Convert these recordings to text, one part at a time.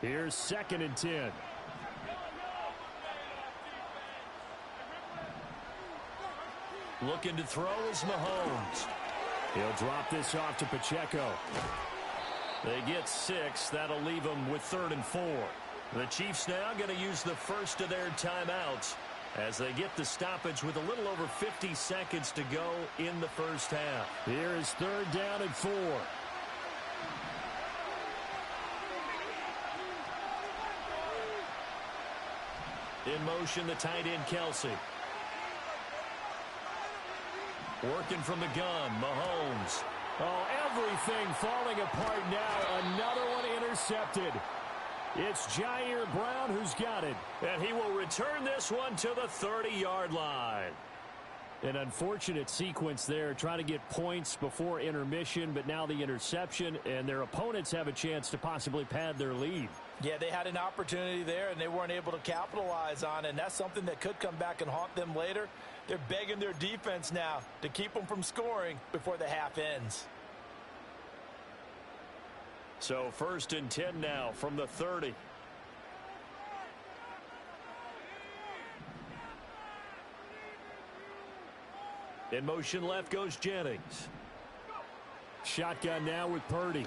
Here's 2nd and 10. Looking to throw is Mahomes. He'll drop this off to Pacheco. They get 6. That'll leave them with 3rd and 4. The Chiefs now going to use the first of their timeouts as they get the stoppage with a little over 50 seconds to go in the first half. Here is 3rd down and 4. In motion, the tight end, Kelsey. Working from the gun, Mahomes. Oh, everything falling apart now. Another one intercepted. It's Jair Brown who's got it. And he will return this one to the 30-yard line. An unfortunate sequence there, trying to get points before intermission, but now the interception, and their opponents have a chance to possibly pad their lead. Yeah, they had an opportunity there, and they weren't able to capitalize on it, and that's something that could come back and haunt them later. They're begging their defense now to keep them from scoring before the half ends. So 1st and 10 now from the 30. In motion left goes Jennings. Shotgun now with Purdy.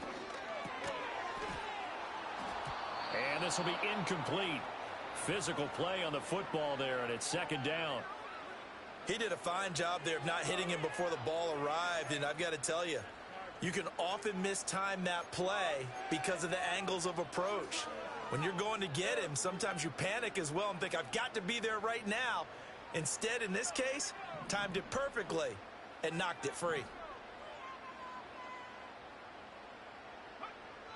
And this will be incomplete. Physical play on the football there, and it's 2nd down. He did a fine job there of not hitting him before the ball arrived, and I've got to tell you, you can often mistime that play because of the angles of approach. When you're going to get him, sometimes you panic as well and think, I've got to be there right now. Instead, in this case, timed it perfectly and knocked it free.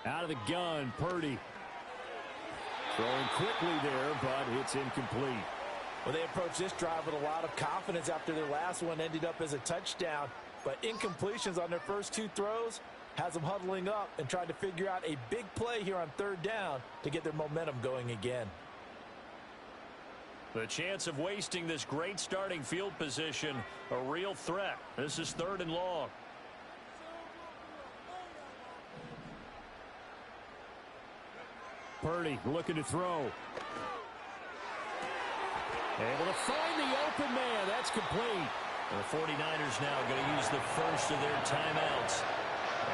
Out of the gun, Purdy. Throwing quickly there, but it's incomplete. Well, they approached this drive with a lot of confidence after their last one ended up as a touchdown. But incompletions on their first 2 throws has them huddling up and trying to figure out a big play here on 3rd down to get their momentum going again. The chance of wasting this great starting field position, a real threat. This is 3rd and long. Purdy looking to throw. Able to find the open man. That's complete. The 49ers now going to use the first of their timeouts,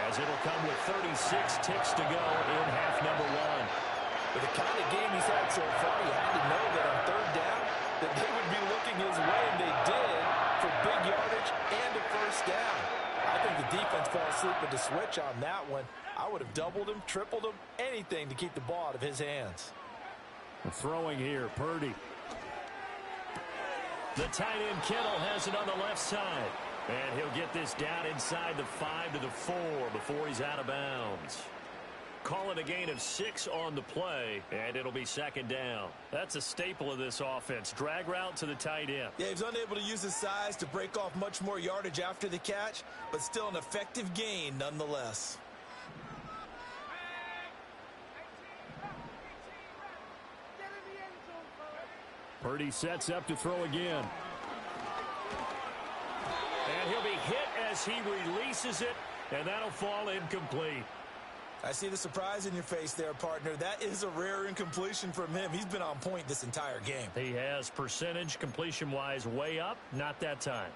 as it'll come with 36 ticks to go in half number 1. With the kind of game he's had so far, you had to know that on 3rd down that they would be looking his way, and they did, for big yardage and a first down. I think the defense fell asleep with the switch on that one. I would have doubled him, tripled him, anything to keep the ball out of his hands. Throwing here, Purdy. The tight end Kittle has it on the left side. And he'll get this down inside the 5 to the 4 before he's out of bounds. Call it a gain of 6 on the play, and it'll be 2nd down. That's a staple of this offense. Drag route to the tight end. Yeah, he's unable to use his size to break off much more yardage after the catch, but still an effective gain nonetheless. Purdy sets up to throw again. And he'll be hit as he releases it, and that'll fall incomplete. I see the surprise in your face there, partner. That is a rare incompletion from him. He's been on point this entire game. He has percentage completion-wise way up, not that time.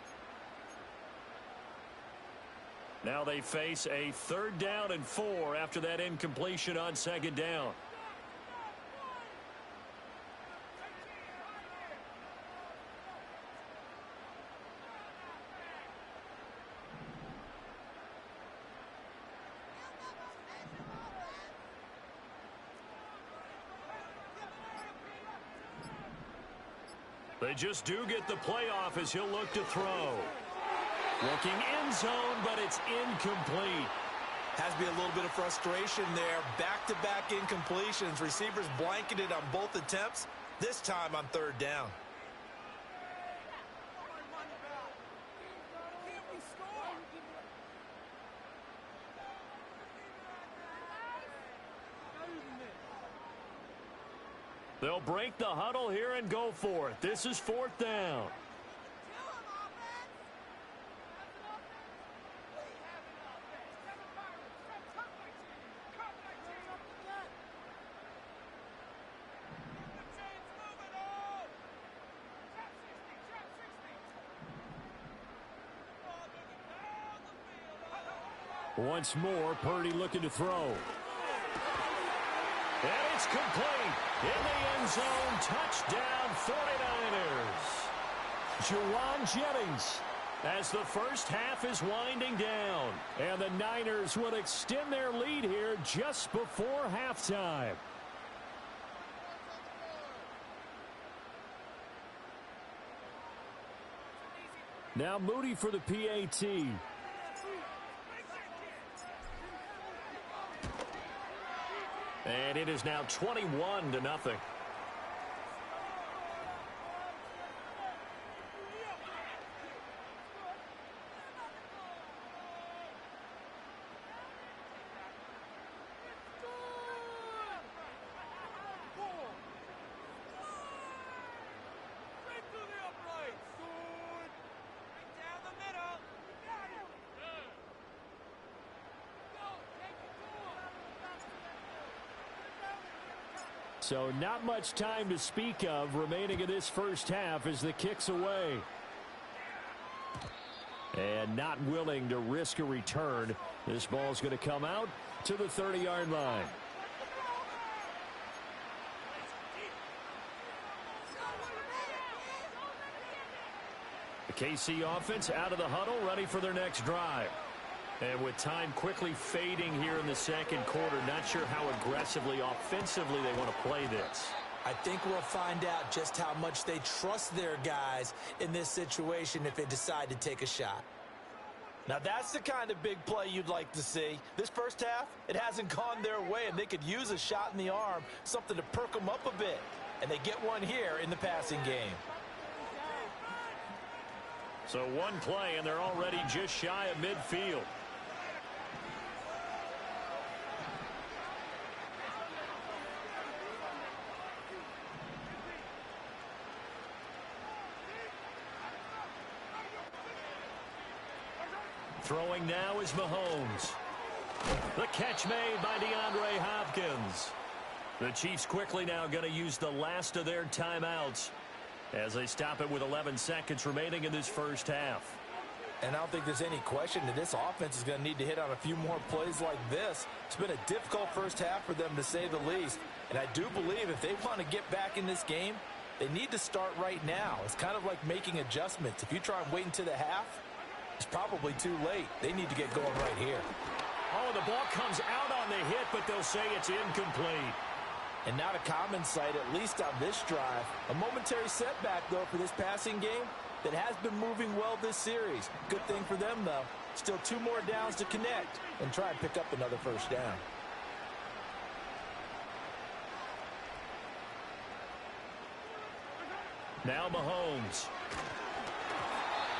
Now they face a 3rd down and 4 after that incompletion on 2nd down. They just do get the playoff as he'll look to throw. Looking end zone, but it's incomplete. Has to be a little bit of frustration there. Back-to-back incompletions. Receivers blanketed on both attempts, this time on 3rd down. They'll break the huddle here and go for it. This is 4th down. Once more, Purdy looking to throw. And it's complete. In the end zone, touchdown 49ers. Juwan Jennings. As the first half is winding down. And the Niners will extend their lead here just before halftime. Now Moody for the PAT. And it is now 21-0. So not much time to speak of remaining in this first half as the kick's away. And not willing to risk a return. This ball's going to come out to the 30-yard line. The KC offense out of the huddle, ready for their next drive. And with time quickly fading here in the second quarter, not sure how aggressively, offensively they want to play this. I think we'll find out just how much they trust their guys in this situation if they decide to take a shot. Now that's the kind of big play you'd like to see. This first half, it hasn't gone their way, and they could use a shot in the arm, something to perk them up a bit. And they get one here in the passing game. So one play, and they're already just shy of midfield. Throwing now is Mahomes. The catch made by DeAndre Hopkins. The Chiefs quickly now going to use the last of their timeouts as they stop it with 11 seconds remaining in this first half. And I don't think there's any question that this offense is going to need to hit on a few more plays like this. It's been a difficult first half for them, to say the least. And I do believe if they want to get back in this game, they need to start right now. It's kind of like making adjustments. If you try and wait until the half, it's probably too late. They need to get going right here. Oh, the ball comes out on the hit, but they'll say it's incomplete. And not a common sight, at least on this drive. A momentary setback, though, for this passing game that has been moving well this series. Good thing for them, though. Still 2 more downs to connect and try and pick up another first down. Now Mahomes.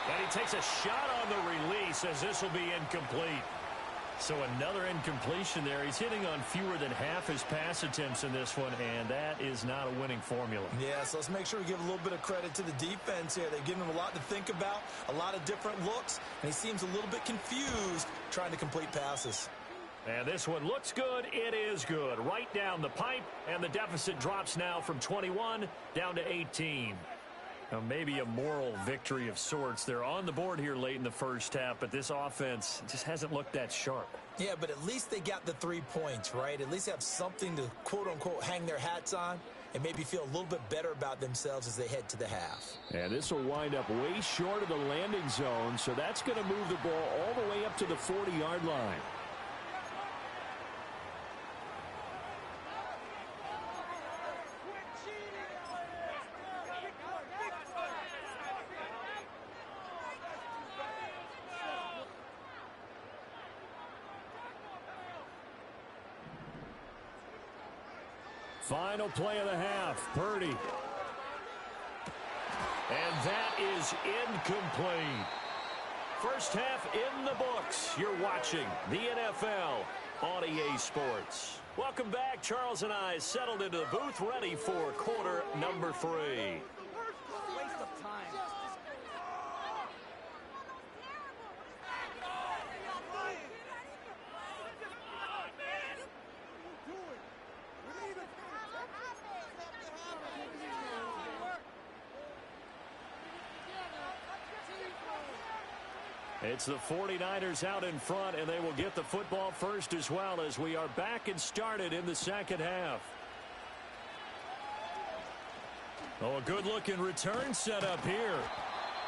And he takes a shot on the release as this will be incomplete. So another incompletion there. He's hitting on fewer than half his pass attempts in this one, and that is not a winning formula. Yeah, so let's make sure we give a little bit of credit to the defense here. They've given him a lot to think about, a lot of different looks, and he seems a little bit confused trying to complete passes. And this one looks good. It is good. Right down the pipe, and the deficit drops now from 21 down to 18. Now, maybe a moral victory of sorts. They're on the board here late in the first half, but this offense just hasn't looked that sharp. Yeah, but at least they got the 3 points, right? At least have something to, quote-unquote, hang their hats on and maybe feel a little bit better about themselves as they head to the half. And this will wind up way short of the landing zone, so that's going to move the ball all the way up to the 40-yard line. Final play of the half, Purdy. And that is incomplete. First half in the books. You're watching the NFL on EA Sports. Welcome back. Charles and I settled into the booth ready for quarter number 3. Waste of time. It's the 49ers out in front, and they will get the football first as well as we are back and started in the second half. Oh, a good-looking return set up here.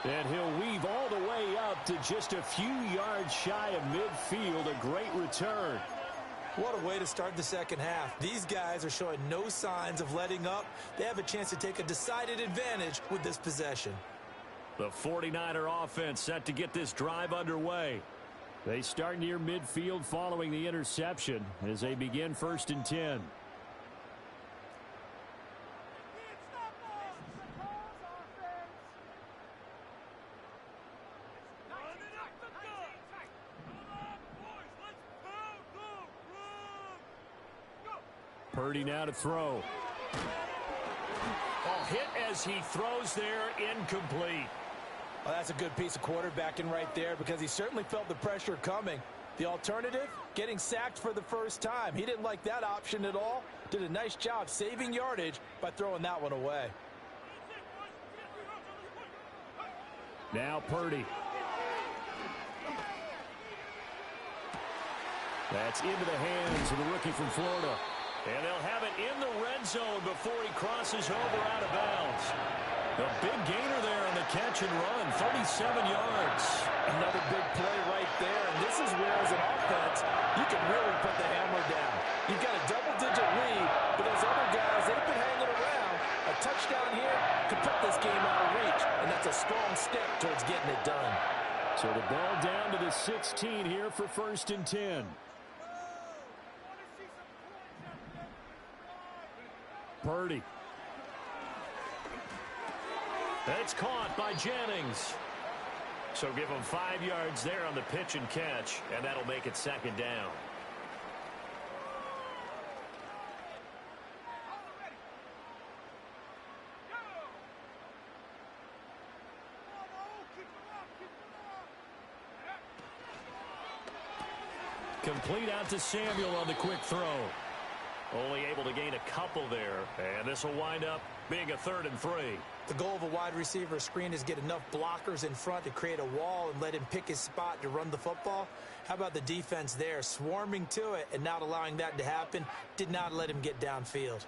And he'll weave all the way up to just a few yards shy of midfield. A great return. What a way to start the second half. These guys are showing no signs of letting up. They have a chance to take a decided advantage with this possession. The 49er offense set to get this drive underway. They start near midfield following the interception as they begin 1st and 10. Purdy now to throw. Oh, hit as he throws there, incomplete. Well, that's a good piece of quarterbacking right there because he certainly felt the pressure coming. The alternative, getting sacked for the first time. He didn't like that option at all. Did a nice job saving yardage by throwing that one away. Now Purdy. That's into the hands of the rookie from Florida. And they'll have it in the red zone before he crosses over out of bounds. The big gainer there on the catch and run, 37 yards. Another big play right there. And this is where, as an offense, you can really put the hammer down. You've got a double-digit lead, but those other guys, they've been hanging around. A touchdown here could put this game out of reach, and that's a strong step towards getting it done. So the ball down to the 16 here for 1st and 10. Purdy. That's caught by Jennings. So give him 5 yards there on the pitch and catch, and that'll make it 2nd down. Complete out to Samuel on the quick throw. Only able to gain a couple there, and this will wind up being a 3rd and 3. The goal of a wide receiver screen is get enough blockers in front to create a wall and let him pick his spot to run the football. How about the defense there, swarming to it and not allowing that to happen? Did not let him get downfield.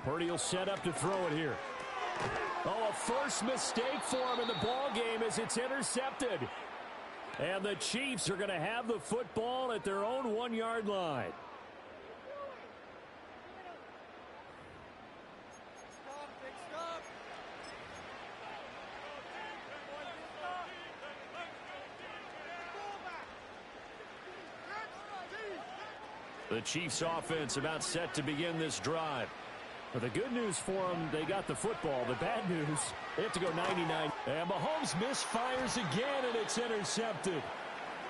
Purdy will set up to throw it here. Oh, a first mistake for him in the ball game as it's intercepted. And the Chiefs are going to have the football at their own 1-yard line. The Chiefs offense about set to begin this drive. But the good news for them, they got the football. The bad news, they have to go 99. And Mahomes misfires again, and it's intercepted.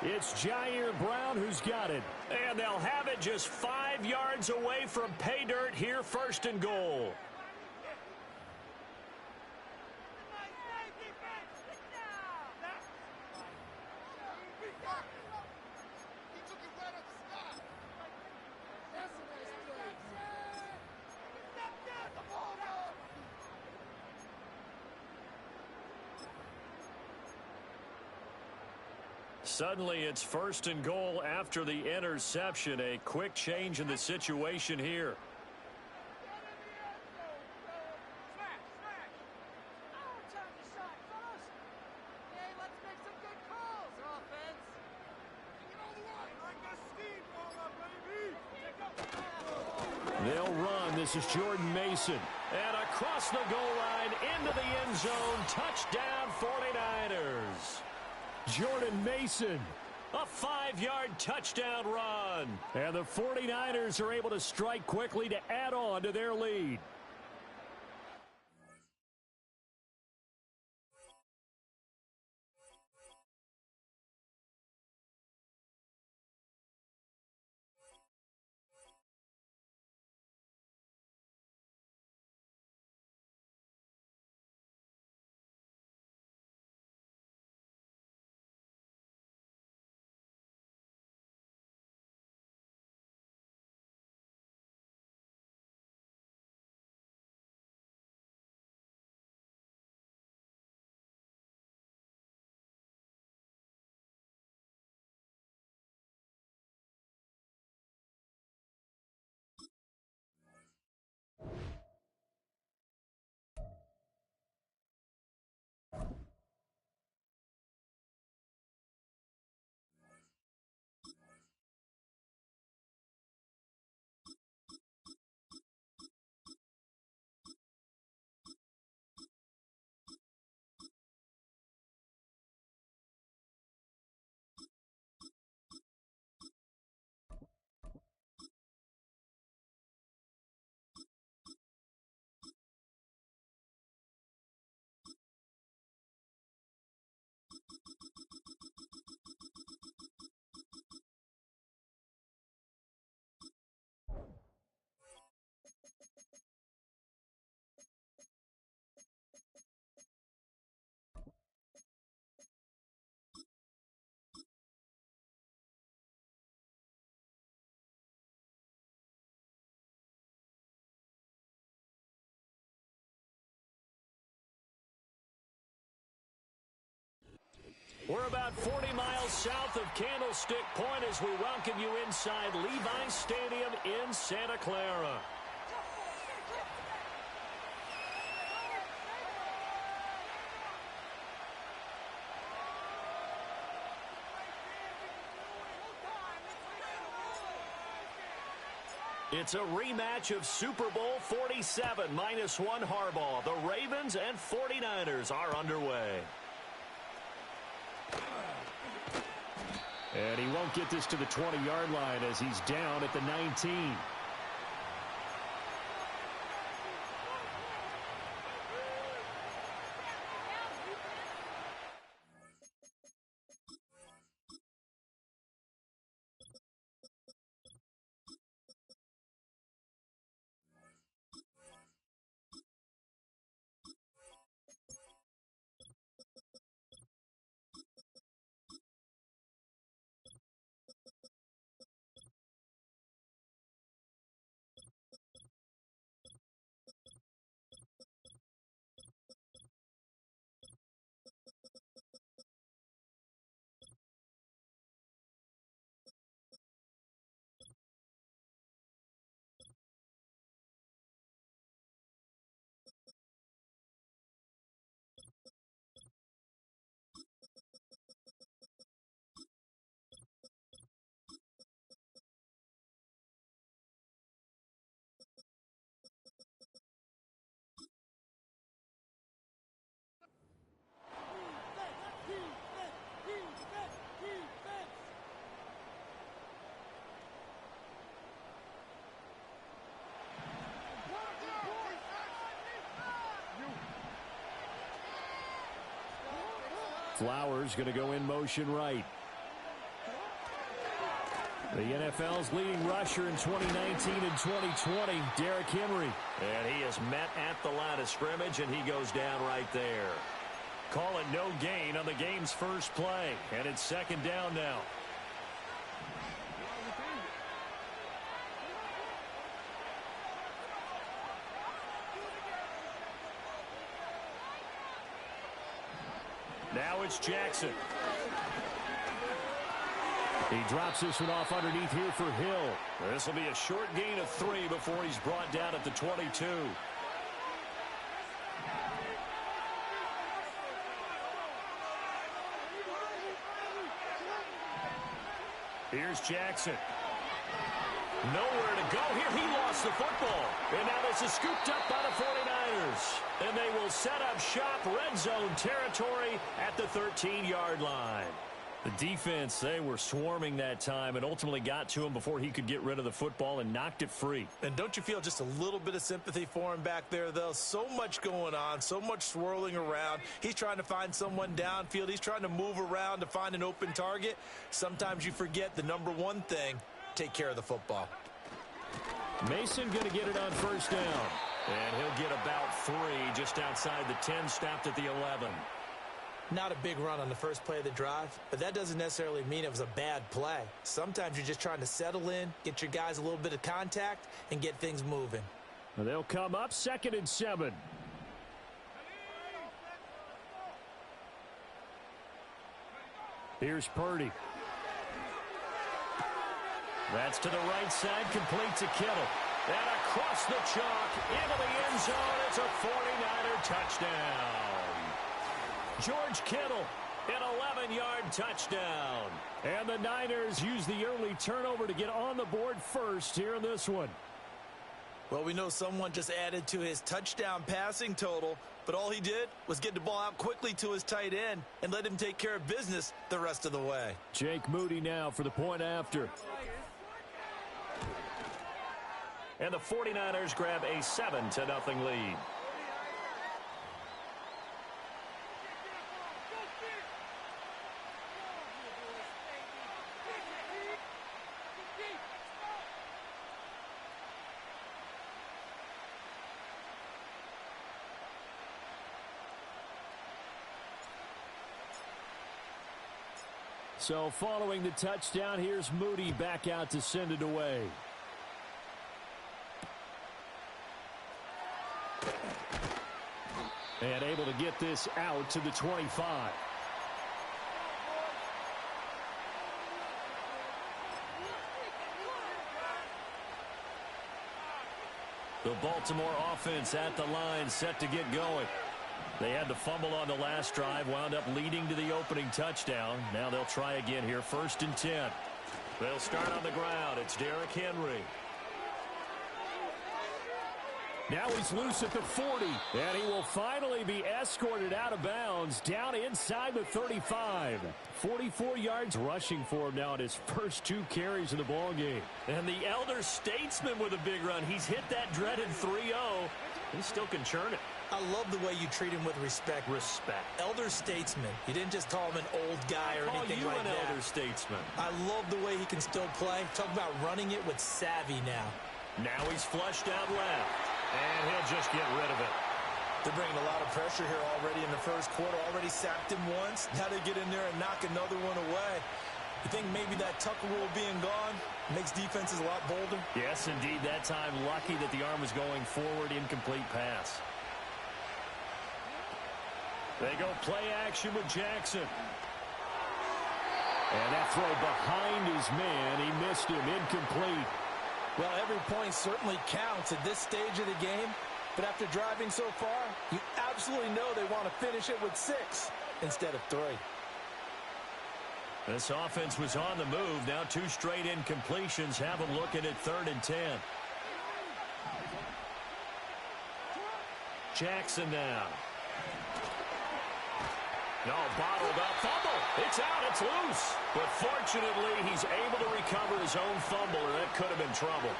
It's Jair Brown who's got it. And they'll have it just 5 yards away from pay dirt here, 1st and goal. Suddenly, it's 1st and goal after the interception. A quick change in the situation here. They'll run. This is Jordan Mason. And across the goal line into the end zone. Touchdown 49ers. Jordan Mason, a 5-yard touchdown run. And the 49ers are able to strike quickly to add on to their lead. We're about 40 miles south of Candlestick Point as we welcome you inside Levi's Stadium in Santa Clara. It's a rematch of Super Bowl 47 -1 Harbaugh. The Ravens and 49ers are underway. And he won't get this to the 20-yard line as he's down at the 19. Flowers going to go in motion right. The NFL's leading rusher in 2019 and 2020, Derrick Henry. And he is met at the line of scrimmage, and he goes down right there. Call it no gain on the game's first play, and it's second down now. Now it's Jackson. He drops this one off underneath here for Hill. This will be a short gain of 3 before he's brought down at the 22. Here's Jackson. Nowhere to go here. He lost the football. And now this is scooped up by the 49ers. And they will set up shop, red zone territory at the 13-yard line. The defense, they were swarming that time and ultimately got to him before he could get rid of the football and knocked it free. And don't you feel just a little bit of sympathy for him back there, though? So much going on, so much swirling around. He's trying to find someone downfield. He's trying to move around to find an open target. Sometimes you forget the number one thing, take care of the football. Mason going to get it on first down. And he'll get about 3 just outside the 10, stopped at the 11. Not a big run on the first play of the drive, but that doesn't necessarily mean it was a bad play. Sometimes you're just trying to settle in, get your guys a little bit of contact, and get things moving. They'll come up 2nd and 7. Here's Purdy. That's to the right side, complete to Kittle. And across the chalk, into the end zone, it's a 49er touchdown. George Kittle, an 11-yard touchdown. And the Niners use the early turnover to get on the board first here in this one. Well, we know someone just added to his touchdown passing total, but all he did was get the ball out quickly to his tight end and let him take care of business the rest of the way. Jake Moody now for the point after. And the 49ers grab a 7-0 lead. So following the touchdown, here's Moody back out to send it away. And able to get this out to the 25. The Baltimore offense at the line, set to get going. They had the fumble on the last drive, wound up leading to the opening touchdown. Now they'll try again here, 1st and 10. They'll start on the ground. It's Derrick Henry. Now he's loose at the 40, and he will finally be escorted out of bounds down inside the 35. 44 yards rushing for him now in his first 2 carries of the ballgame. And the elder statesman with a big run. He's hit that dreaded 3-0. He still can churn it. I love the way you treat him with respect. Respect. Elder statesman. You didn't just call him an old guy or anything like that. Call you an elder statesman. I love the way he can still play. Talk about running it with savvy now. Now he's flushed out left. And he'll just get rid of it. They're bringing a lot of pressure here already in the first quarter. Already sacked him once. Now they get in there and knock another one away. You think maybe that Tucker rule being gone makes defenses a lot bolder? Yes, indeed. That time lucky that the arm was going forward. Incomplete pass. They go play action with Jackson. And that throw behind his man. He missed him. Incomplete. Well, every point certainly counts at this stage of the game. But after driving so far, you absolutely know they want to finish it with 6 instead of 3. This offense was on the move. Now 2 straight incompletions have them looking at 3rd and 10. Jackson now. No, bottled up fumble. It's out. It's loose. But fortunately, he's able to recover his own fumble, or that could have been trouble.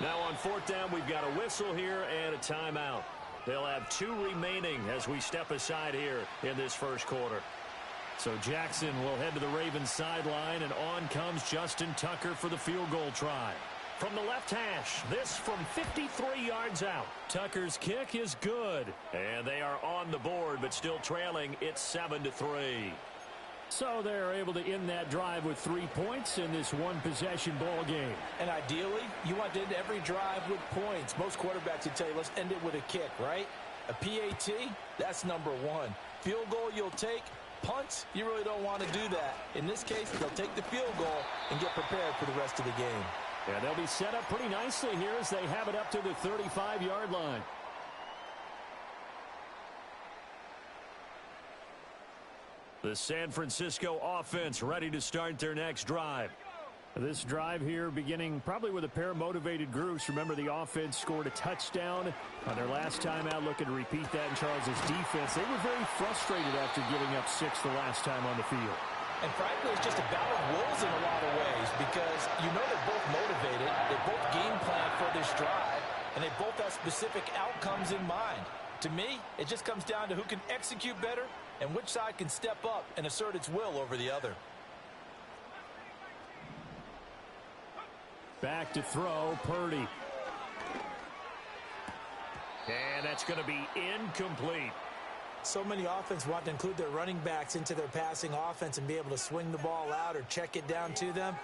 Now on 4th down, we've got a whistle here and a timeout. They'll have 2 remaining as we step aside here in this first quarter. So Jackson will head to the Ravens sideline, and on comes Justin Tucker for the field goal try. From the left hash, this from 53 yards out. Tucker's kick is good. And they are on the board, but still trailing. It's 7-3. So they're able to end that drive with 3 points in this one-possession ball game. And ideally, you want to end every drive with points. Most quarterbacks would tell you, let's end it with a kick, right? A PAT, that's number 1. Field goal you'll take. Punts, you really don't want to do that. In this case, they'll take the field goal and get prepared for the rest of the game. Yeah, they'll be set up pretty nicely here as they have it up to the 35-yard line. The San Francisco offense ready to start their next drive. This drive here beginning probably with a pair of motivated groups. Remember, the offense scored a touchdown on their last time out. Looking to repeat that in Charles's defense. They were very frustrated after giving up 6 the last time on the field. And frankly, it's just a battle of wills in a lot of ways because you know they're both motivated. They both game plan for this drive, and they both have specific outcomes in mind. To me, it just comes down to who can execute better and which side can step up and assert its will over the other. Back to throw, Purdy. And that's going to be incomplete. So many offense want to include their running backs into their passing offense and be able to swing the ball out or check it down to them.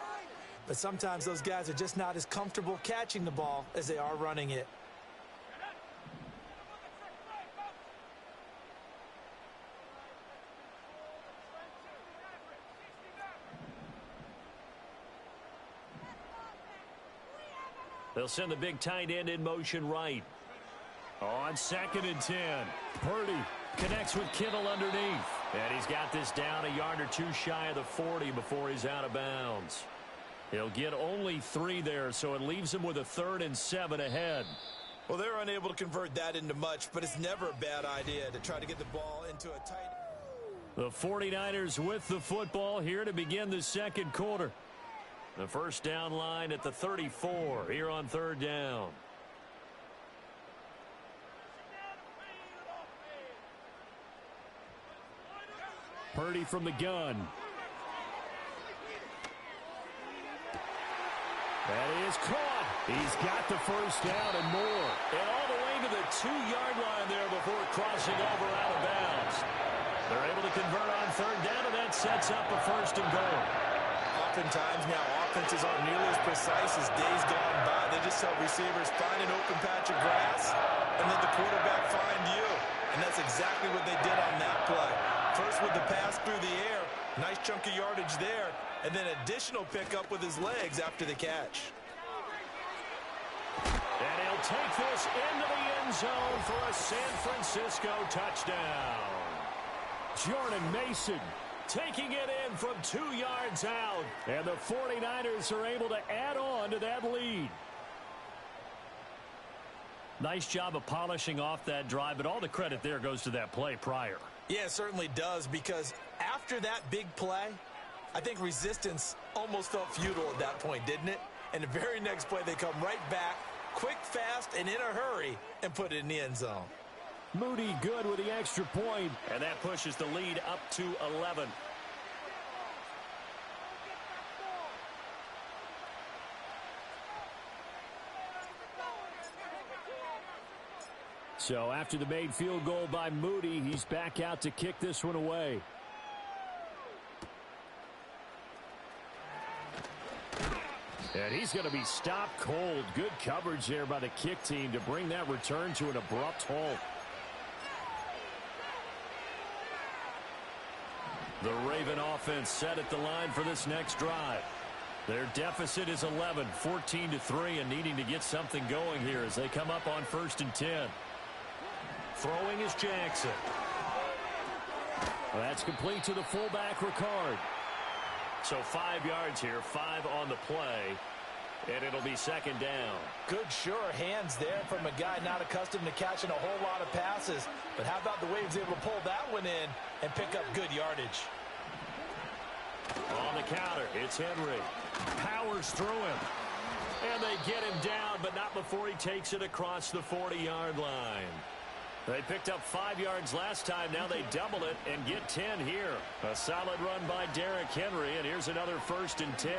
But sometimes those guys are just not as comfortable catching the ball as they are running it. They'll send the big tight end in motion right. On 2nd and 10. Purdy connects with Kittle underneath. And he's got this down a yard or 2 shy of the 40 before he's out of bounds. He'll get only 3 there, so it leaves him with a 3rd and 7 ahead. Well, they're unable to convert that into much, but it's never a bad idea to try to get the ball into a tight... The 49ers with the football here to begin the second quarter. The first down line at the 34 here on 3rd down. Purdy from the gun. That is caught. He's got the first down and more. And all the way to the 2-yard line there before crossing over out of bounds. They're able to convert on 3rd down, and that sets up a 1st and goal. Oftentimes now, offenses aren't nearly as precise as days gone by. They just tell receivers, find an open patch of grass, and let the quarterback find you. And that's exactly what they did on that play. First with the pass through the air, nice chunk of yardage there, and then additional pickup with his legs after the catch. And he'll take this into the end zone for a San Francisco touchdown. Jordan Mason taking it in from 2 yards out. And the 49ers are able to add on to that lead. Nice job of polishing off that drive, but all the credit there goes to that play prior. Yeah, it certainly does, because after that big play, I think resistance almost felt futile at that point, didn't it? And the very next play, they come right back, quick, fast, and in a hurry, and put it in the end zone. Moody good with the extra point, and that pushes the lead up to 11. So after the made field goal by Moody, he's back out to kick this one away. And he's going to be stopped cold. Good coverage there by the kick team to bring that return to an abrupt halt. The Raven offense set at the line for this next drive. Their deficit is 11, 14-3, and needing to get something going here as they come up on 1st and 10. Throwing is Jackson. Well, that's complete to the fullback, Ricard. So 5 yards here, 5 on the play, and it'll be 2nd down. Good, sure hands there from a guy not accustomed to catching a whole lot of passes. But how about the way he was able to pull that one in and pick up good yardage? On the counter, it's Henry. Powers through him. And they get him down, but not before he takes it across the 40-yard line. They picked up 5 yards last time. Now they double it and get 10 here. A solid run by Derrick Henry, and here's another 1st and 10.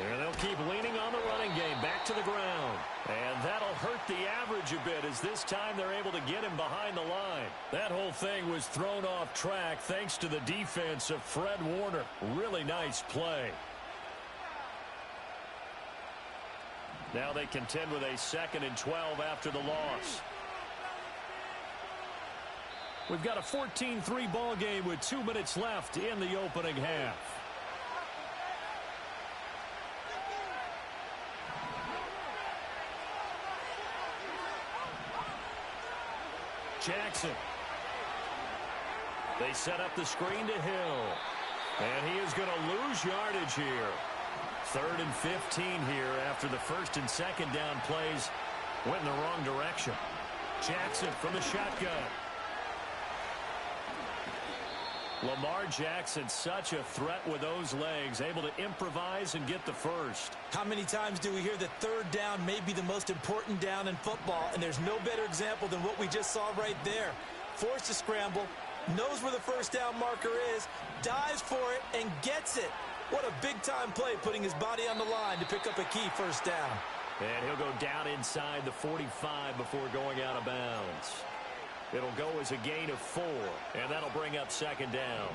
And they'll keep leaning on the running game. Back to the ground. And that'll hurt the average a bit as this time they're able to get him behind the line. That whole thing was thrown off track thanks to the defense of Fred Warner. Really nice play. Now they contend with a 2nd and 12 after the loss. We've got a 14-3 ball game with 2 minutes left in the opening half. Jackson. They set up the screen to Hill. And he is going to lose yardage here. 3rd and 15 here after the 1st and 2nd down plays went in the wrong direction. Jackson from the shotgun. Lamar Jackson, such a threat with those legs, able to improvise and get the first. How many times do we hear that 3rd down may be the most important down in football, and there's no better example than what we just saw right there. Forced to scramble, knows where the 1st down marker is, dives for it, and gets it. What a big-time play, putting his body on the line to pick up a key 1st down. And he'll go down inside the 45 before going out of bounds. It'll go as a gain of 4, and that'll bring up 2nd down.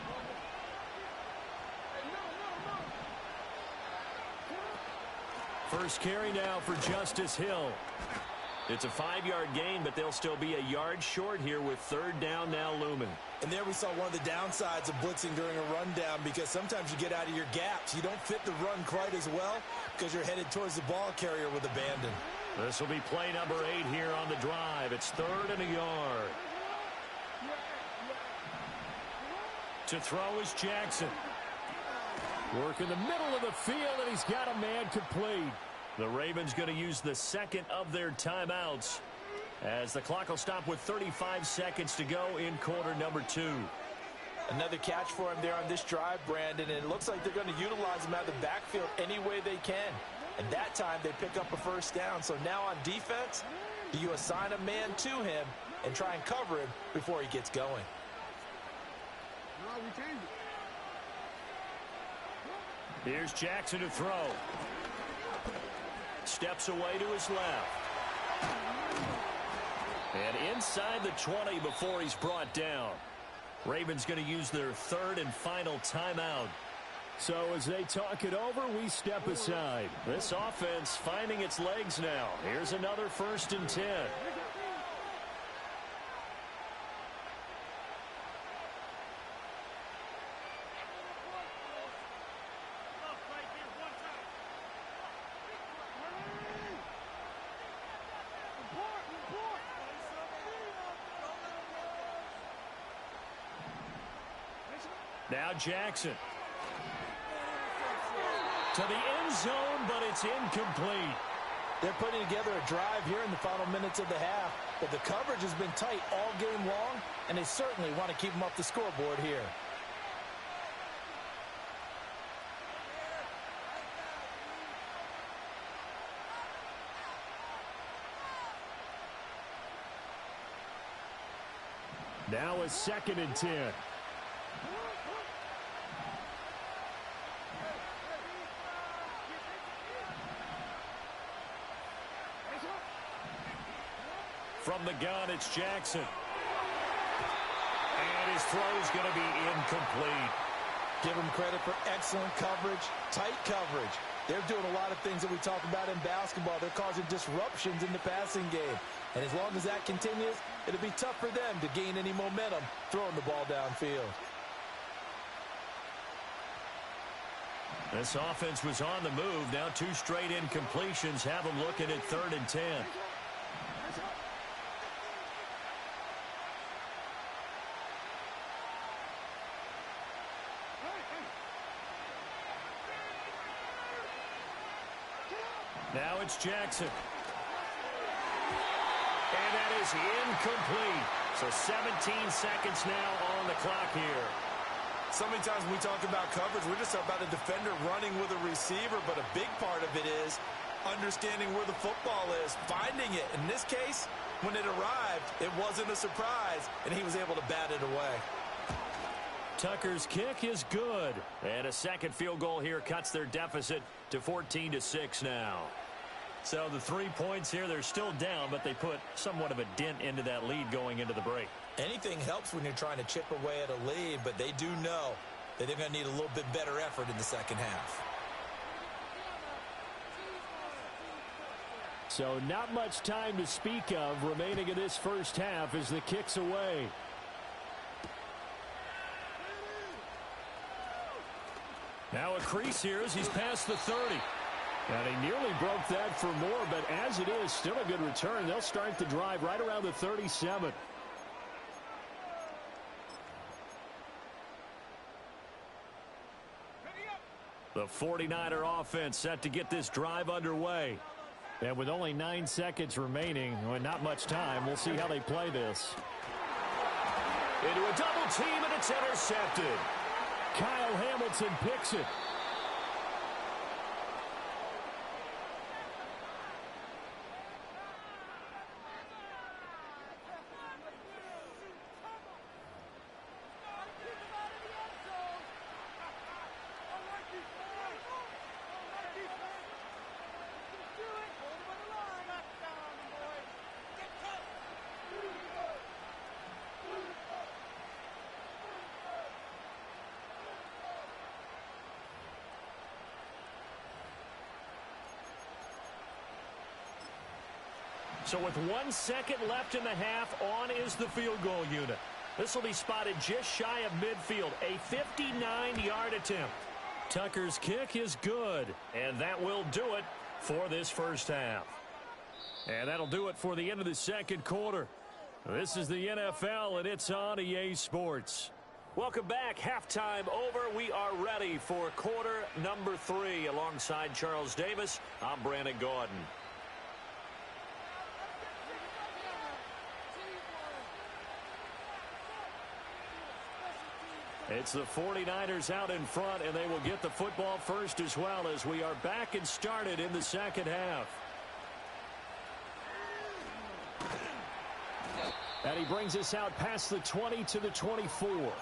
First carry now for Justice Hill. It's a 5-yard gain, but they'll still be a yard short here with 3rd down now looming. And there we saw one of the downsides of blitzing during a rundown, because sometimes you get out of your gaps. You don't fit the run quite as well because you're headed towards the ball carrier with abandon. This will be play number 8 here on the drive. It's 3rd and a yard. To throw is Jackson. Work in the middle of the field, and he's got a man complete. The Ravens going to use the 2nd of their timeouts as the clock will stop with 35 seconds to go in quarter number 2. Another catch for him there on this drive, Brandon, and it looks like they're going to utilize him out of the backfield any way they can. And that time they pick up a 1st down. So now on defense, do you assign a man to him and try and cover him before he gets going? Here's Jackson to throw. Steps away to his left. And inside the 20 before he's brought down. Ravens going to use their 3rd and final timeout. So as they talk it over, we step aside. This offense finding its legs now. Here's another 1st and 10. Now Jackson. To the end zone, but it's incomplete. They're putting together a drive here in the final minutes of the half, but the coverage has been tight all game long, and they certainly want to keep them off the scoreboard here. Now a 2nd and 10. From the gun, it's Jackson. And his throw is going to be incomplete. Give him credit for excellent coverage, tight coverage. They're doing a lot of things that we talk about in basketball. They're causing disruptions in the passing game. And as long as that continues, it'll be tough for them to gain any momentum throwing the ball downfield. This offense was on the move. Now 2 straight incompletions have them looking at 3rd and 10. Now it's Jackson. And that is incomplete. So 17 seconds now on the clock here. So many times when we talk about coverage, we're just talking about a defender running with a receiver, but a big part of it is understanding where the football is, finding it. In this case, when it arrived, it wasn't a surprise, and he was able to bat it away. Tucker's kick is good. And a second field goal here cuts their deficit to 14-6 now. So the 3 points here, they're still down, but they put somewhat of a dent into that lead going into the break. Anything helps when you're trying to chip away at a lead, but they do know that they're going to need a little bit better effort in the second half. So not much time to speak of remaining in this first half as the kick's away. Now a crease here as he's past the 30. And he nearly broke that for more, but as it is, still a good return. They'll start the drive right around the 37. The 49er offense set to get this drive underway. And with only 9 seconds remaining, and not much time, we'll see how they play this. Into a double team, and it's intercepted. Kyle Hamilton picks it. So with 1 second left in the half, on is the field goal unit. This will be spotted just shy of midfield, a 59-yard attempt. Tucker's kick is good, and that will do it for this first half. And that'll do it for the end of the second quarter. This is the NFL, and it's on EA Sports. Welcome back. Halftime over. We are ready for quarter number 3. Alongside Charles Davis, I'm Brandon Gaudin. It's the 49ers out in front, and they will get the football first as well as we are back and started in the second half. And he brings us out past the 20 to the 24.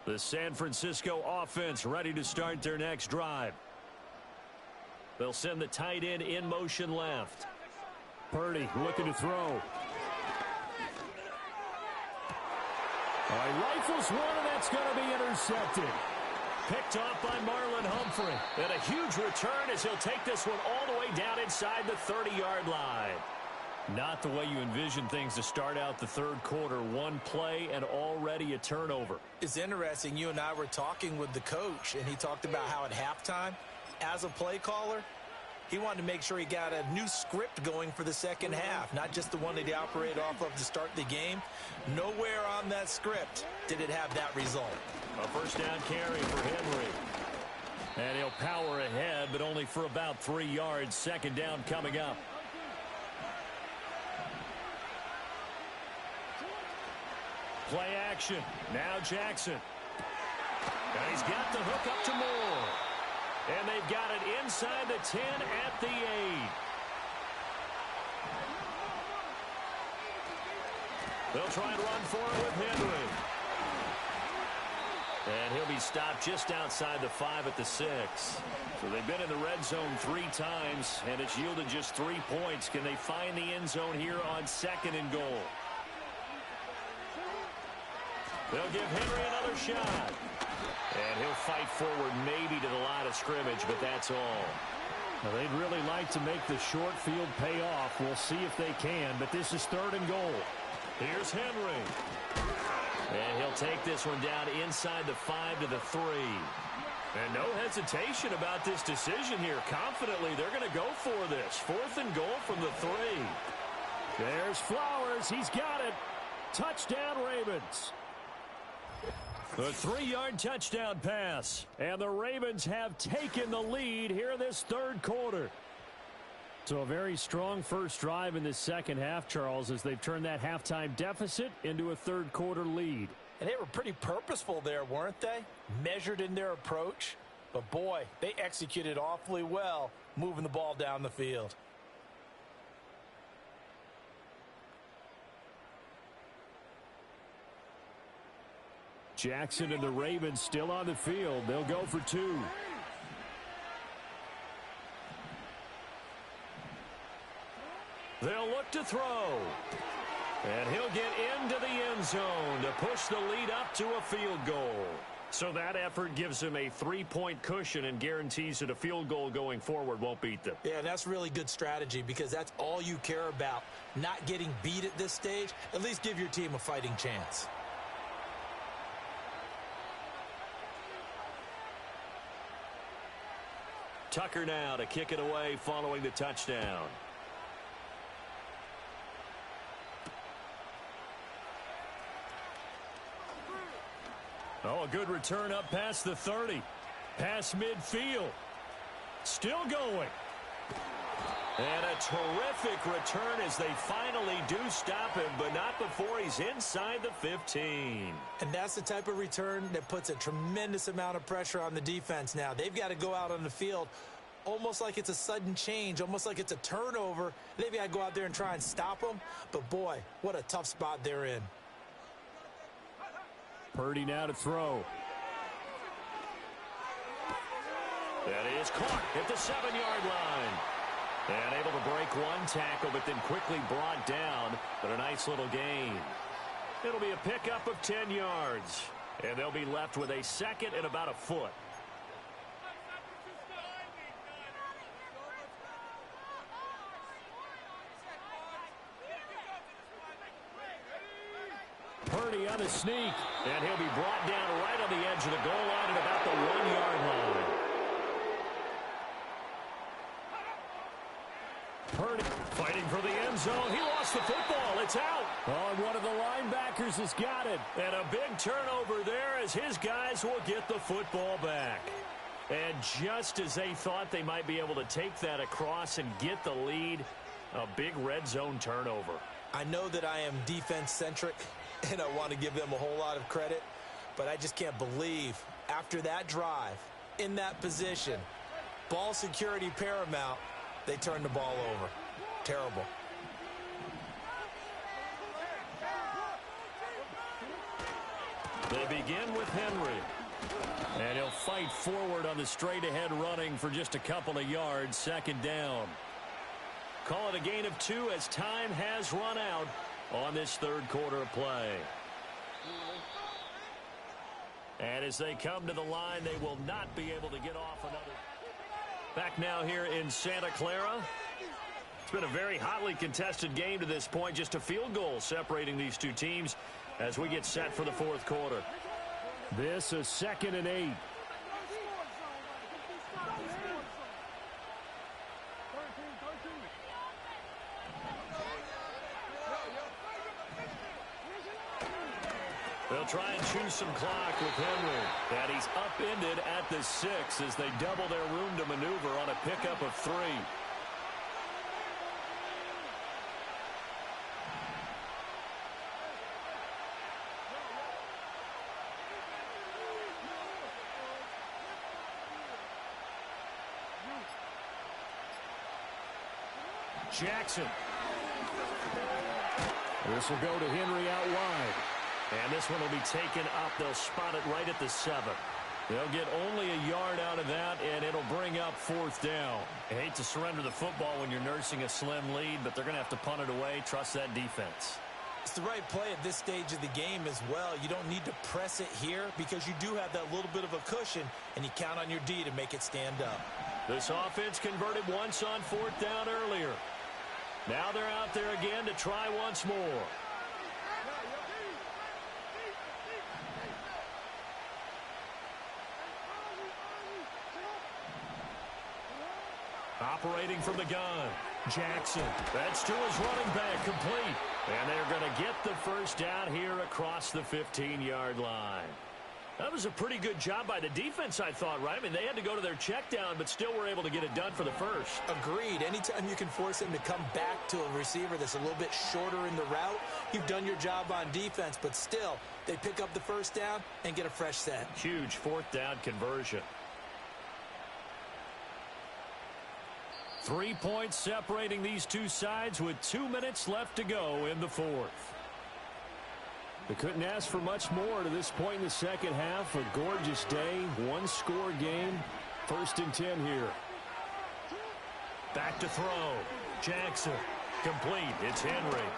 The San Francisco offense ready to start their next drive. They'll send the tight end in motion left. Purdy looking to throw. He rifles one, and that's going to be intercepted. Picked off by Marlon Humphrey. And a huge return as he'll take this one all the way down inside the 30-yard line. Not the way you envision things to start out the third quarter. One play and already a turnover. It's interesting. You and I were talking with the coach, and he talked about how at halftime as a play caller, he wanted to make sure he got a new script going for the second half, not just the one that he operated off of to start the game. Nowhere on that script did it have that result. A first down carry for Henry. And he'll power ahead, but only for about 3 yards. Second down coming up. Play action. Now Jackson. And he's got the hook up to Moore. And they've got it inside the 10 at the 8. They'll try and run for it with Henry. And he'll be stopped just outside the 5 at the 6. So they've been in the red zone 3 times, and it's yielded just 3 points. Can they find the end zone here on 2nd and goal? They'll give Henry another shot. And he'll fight forward maybe to the line of scrimmage, but that's all. Now, they'd really like to make the short field pay off. We'll see if they can, but this is 3rd and goal. Here's Henry. And he'll take this one down inside the 5 to the 3. And no hesitation about this decision here. Confidently, they're going to go for this. 4th and goal from the 3. There's Flowers. He's got it. Touchdown, Ravens. The 3-yard touchdown pass. And the Ravens have taken the lead here in this 3rd quarter. So a very strong first drive in the second half, Charles, as they've turned that halftime deficit into a 3rd quarter lead. And they were pretty purposeful there, weren't they? Measured in their approach. But boy, they executed awfully well moving the ball down the field. Jackson and the Ravens still on the field. They'll go for 2. They'll look to throw. And he'll get into the end zone to push the lead up to a field goal. So that effort gives him a 3-point cushion and guarantees that a field goal going forward won't beat them. Yeah, that's really good strategy because that's all you care about. Not getting beat at this stage. At least give your team a fighting chance. Tucker now to kick it away following the touchdown. Oh, a good return up past the 30. Past midfield. Still going. And a terrific return as they finally do stop him, but not before he's inside the 15. And that's the type of return that puts a tremendous amount of pressure on the defense now. They've got to go out on the field almost like it's a sudden change, almost like it's a turnover. They've got to go out there and try and stop them. But, boy, what a tough spot they're in. Purdy now to throw. That is caught at the 7-yard line. And able to break one tackle, but then quickly brought down. But a nice little gain. It'll be a pickup of 10 yards. And they'll be left with a 2nd and about a foot. Purdy on the sneak. And he'll be brought down right on the edge of the goal line at about the 1-yard line. Purdy fighting for the end zone. He lost the football. It's out. Oh, and one of the linebackers has got it. And a big turnover there as his guys will get the football back. And just as they thought they might be able to take that across and get the lead, a big red zone turnover. I know that I am defense-centric, and I want to give them a whole lot of credit, but I just can't believe after that drive, in that position, ball security paramount, they turned the ball over. Terrible. They begin with Henry. And he'll fight forward on the straight-ahead running for just a couple of yards. 2nd down. Call it a gain of 2 as time has run out on this 3rd quarter of play. And as they come to the line, they will not be able to get off another. Back now here in Santa Clara. It's been a very hotly contested game to this point. Just a field goal separating these two teams as we get set for the 4th quarter. This is 2nd and 8. They'll try and choose some clock with Henry. And he's upended at the 6 as they double their room to maneuver on a pickup of 3. Jackson. This will go to Henry out wide. And this one will be taken up. They'll spot it right at the 7. They'll get only a yard out of that, and it'll bring up 4th down. I hate to surrender the football when you're nursing a slim lead, but they're going to have to punt it away. Trust that defense. It's the right play at this stage of the game as well. You don't need to press it here because you do have that little bit of a cushion, and you count on your D to make it stand up. This offense converted once on 4th down earlier. Now they're out there again to try once more. Operating from the gun, Jackson. That's to his running back, complete. And they're going to get the first down here across the 15-yard line. That was a pretty good job by the defense, I thought, right? I mean, they had to go to their check down, but still were able to get it done for the first. Agreed. Anytime you can force him to come back to a receiver that's a little bit shorter in the route, you've done your job on defense, but still, they pick up the first down and get a fresh set. Huge 4th down conversion. 3 points separating these two sides with 2 minutes left to go in the 4th. They couldn't ask for much more to this point in the second half. A gorgeous day, one-score game. 1st and 10 here. Back to throw. Jackson. Complete. It's Henry.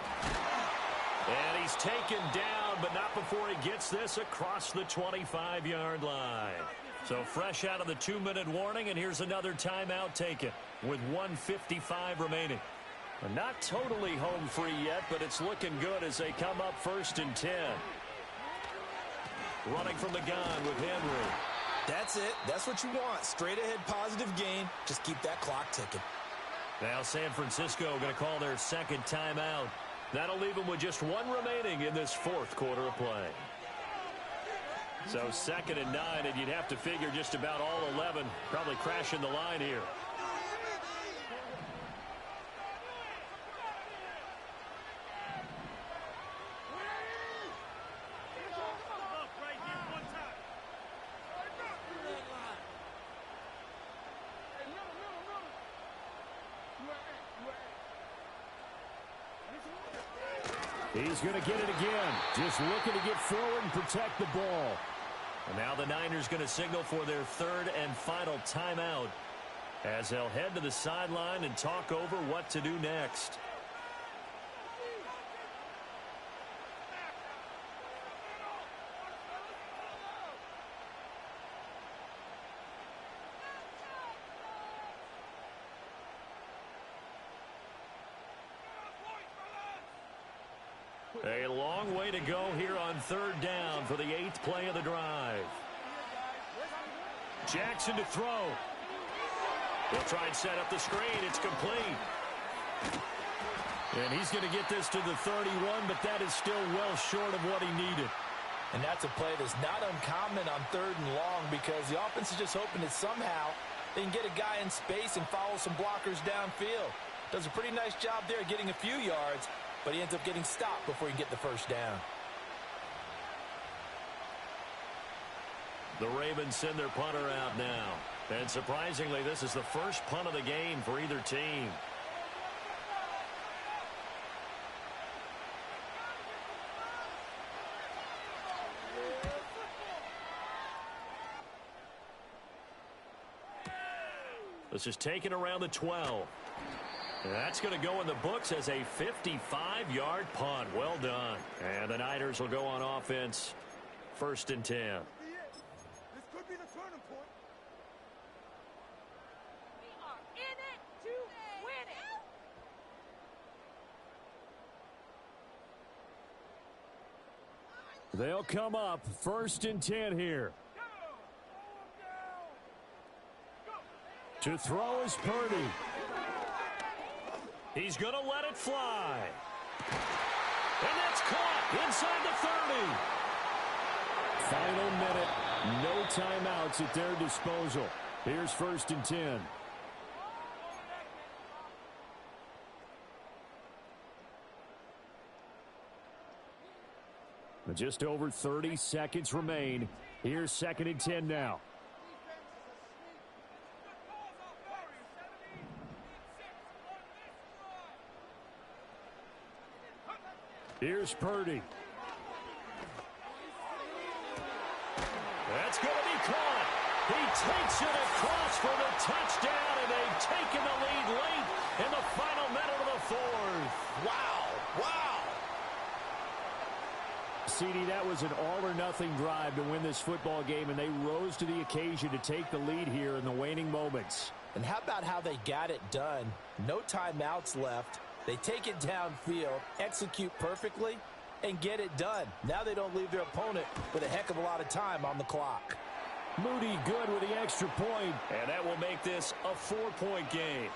And he's taken down, but not before he gets this across the 25-yard line. So fresh out of the 2-minute warning, and here's another timeout taken with 1:55 remaining. Not totally home free yet, but it's looking good as they come up 1st and 10. Running from the gun with Henry. That's it. That's what you want. Straight ahead positive gain. Just keep that clock ticking. Now San Francisco going to call their second timeout. That'll leave them with just 1 remaining in this 4th quarter of play. So 2nd and 9, and you'd have to figure just about all 11 probably crashing the line here. He's going to get it again. Just looking to get forward and protect the ball. And now the Niners going to signal for their 3rd and final timeout as they'll head to the sideline and talk over what to do next. A long way to go here on 3rd down for the 8th play of the drive. Jackson to throw. He'll try and set up the screen. It's complete. And he's going to get this to the 31, but that is still well short of what he needed. And that's a play that's not uncommon on 3rd and long because the offense is just hoping that somehow they can get a guy in space and follow some blockers downfield. Does a pretty nice job there getting a few yards, but he ends up getting stopped before he can get the first down. The Ravens send their punter out now. And surprisingly, this is the first punt of the game for either team. This is taken around the 12. And that's going to go in the books as a 55-yard punt. Well done. And the Niners will go on offense. 1st and 10. This could be the turning point. We are in it to win it. They'll come up 1st and 10 here. To throw is Purdy. He's going to let it fly. And that's caught inside the 30. final minute. No timeouts at their disposal. Here's 1st and 10. Just over 30 seconds remain. Here's 2nd and 10 now. Here's Purdy. That's going to be caught. He takes it across for the touchdown, and they've taken the lead late in the final minute of the 4th. Wow. Wow. CD, that was an all-or-nothing drive to win this football game, and they rose to the occasion to take the lead here in the waning moments. And how about how they got it done? No timeouts left. They take it downfield, execute perfectly, and get it done. Now they don't leave their opponent with a heck of a lot of time on the clock. Moody good with the extra point. And that will make this a 4-point game.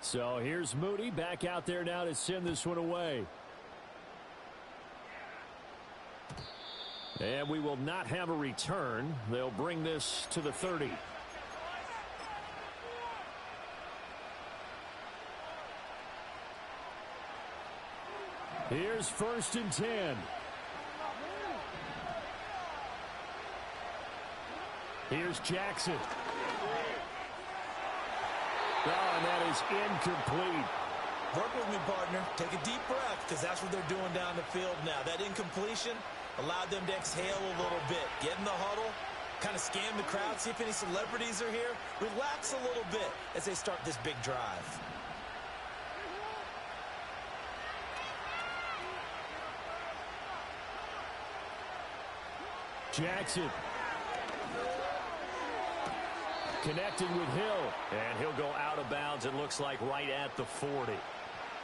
So here's Moody back out there now to send this one away. And we will not have a return. They'll bring this to the 30. Here's 1st and 10. Here's Jackson. Oh, and that is incomplete. Work with me, partner. Take a deep breath, because that's what they're doing down the field now. That incompletion allowed them to exhale a little bit. Get in the huddle, kind of scan the crowd, see if any celebrities are here. Relax a little bit as they start this big drive. Jackson. Connecting with Hill. And he'll go out of bounds, it looks like, right at the 40.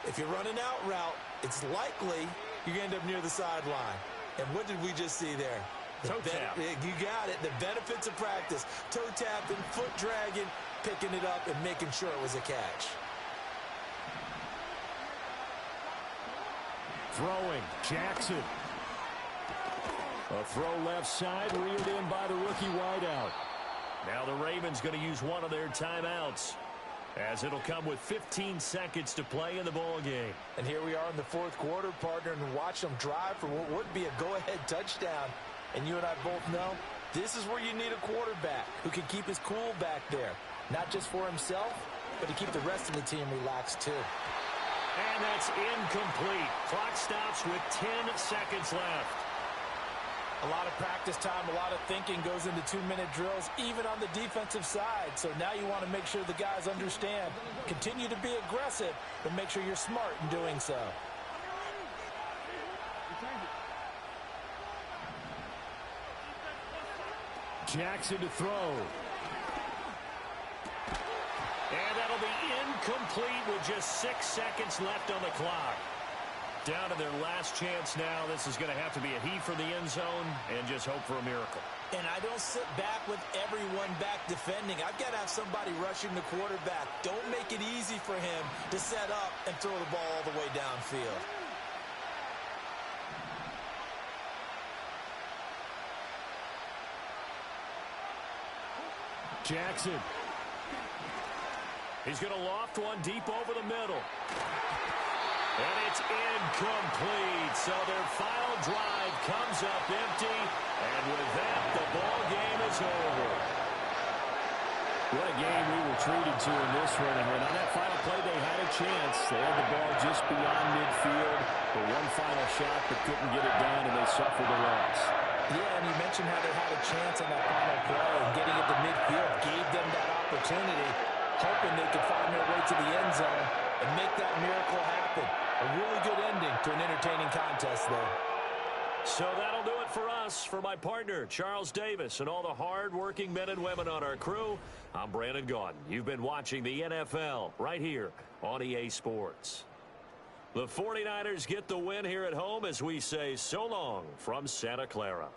If you're running out route, it's likely you're going to end up near the sideline. And what did we just see there? Toe tap. You got it. The benefits of practice. Toe tapping, foot dragging, picking it up, and making sure it was a catch. Throwing. Jackson. A throw left side, reeled in by the rookie wideout. Now the Ravens going to use one of their timeouts, as it'll come with 15 seconds to play in the ball game. And here we are in the 4th quarter, partner, and watch them drive for what would be a go-ahead touchdown. And you and I both know this is where you need a quarterback who can keep his cool back there, not just for himself, but to keep the rest of the team relaxed too. And that's incomplete. Clock stops with 10 seconds left. A lot of practice time, a lot of thinking goes into 2-minute drills, even on the defensive side. So now you want to make sure the guys understand. Continue to be aggressive, but make sure you're smart in doing so. Jackson to throw. And that'll be incomplete with just 6 seconds left on the clock. Down to their last chance now. This is going to have to be a heave for the end zone and just hope for a miracle. And I don't sit back with everyone back defending. I've got to have somebody rushing the quarterback. Don't make it easy for him to set up and throw the ball all the way downfield. Jackson. He's going to loft one deep over the middle. And it's incomplete. So their final drive comes up empty. And with that, the ball game is over. What a game we were treated to in this one. And on that final play, they had a chance. They had the ball just beyond midfield. The one final shot, but couldn't get it done, and they suffered the loss. Yeah, and you mentioned how they had a chance on that final play, and getting it to midfield gave them that opportunity, hoping they could find their way to the end zone and make that miracle happen. A really good ending to an entertaining contest there. So that'll do it for us. For my partner, Charles Davis, and all the hard-working men and women on our crew, I'm Brandon Gaudin. You've been watching the NFL right here on EA Sports. The 49ers get the win here at home as we say so long from Santa Clara.